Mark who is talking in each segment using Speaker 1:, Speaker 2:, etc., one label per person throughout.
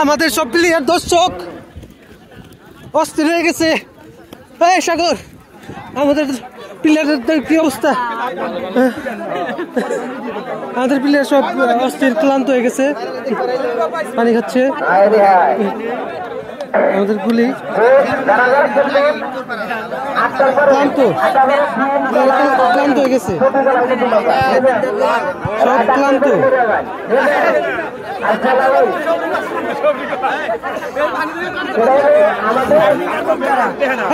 Speaker 1: আমাদের সব প্লেয়ার দর্শক অস্থির হয়ে গেছে। এই সাগর, আমাদের প্লেয়ারদের কি অবস্থা? আমাদের প্লেয়ার সব অস্থির, ক্লান্ত হয়ে গেছে, পানি খাচ্ছে। আমাদের গুলি ক্লান্ত হয়ে গেছে, সব ক্লান্ত।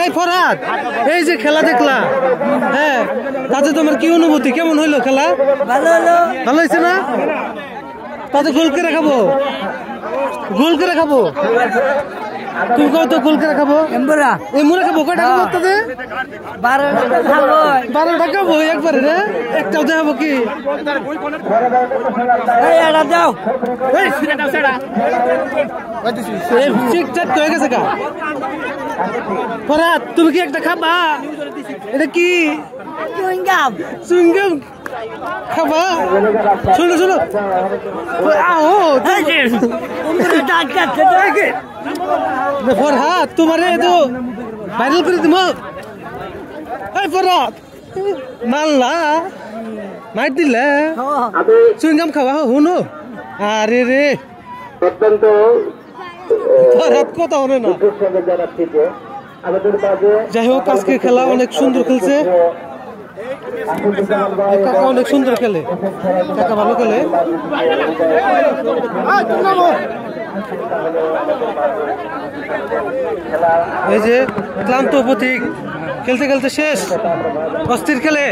Speaker 1: এই ফরহাদ, এই যে খেলা দেখলা, হ্যাঁ, তাতে তোমার কি অনুভূতি? কেমন হইলো খেলা? ভালো হয়েছে না? তাতে গোল করে খাবো, গোল করে খাবো। তুমি কত গোল করে খাবো? এমরা খাবো। কয়টা খাবো? তাতে 12টা খাবো একবারে রে। একটাও দেখাবো কি? ঠিকঠাক হয়ে গেছে কা? ফরহাদ, তুমি কি একটা খাবা? এটা কি চুইংগাম খাবা? শোনো শোনো, ফরহাদ তোমারে তো ভাইরাল করে দিব। এই ফরহাদ, মাল্লা মার দিলে চুইংগাম খাওয়া হুনো। আরে রে,
Speaker 2: অত্যন্ত
Speaker 1: ফরহাদ কথা হলো না। যাই হোক, আজকে খেলা অনেক সুন্দর খেলছে। কাকা অনেক সুন্দর খেলে, কাকা ভালো খেলে। এই যে ক্লান্ত প্রতীক, খেলতে খেলতে শেষ, অস্থির খেলে।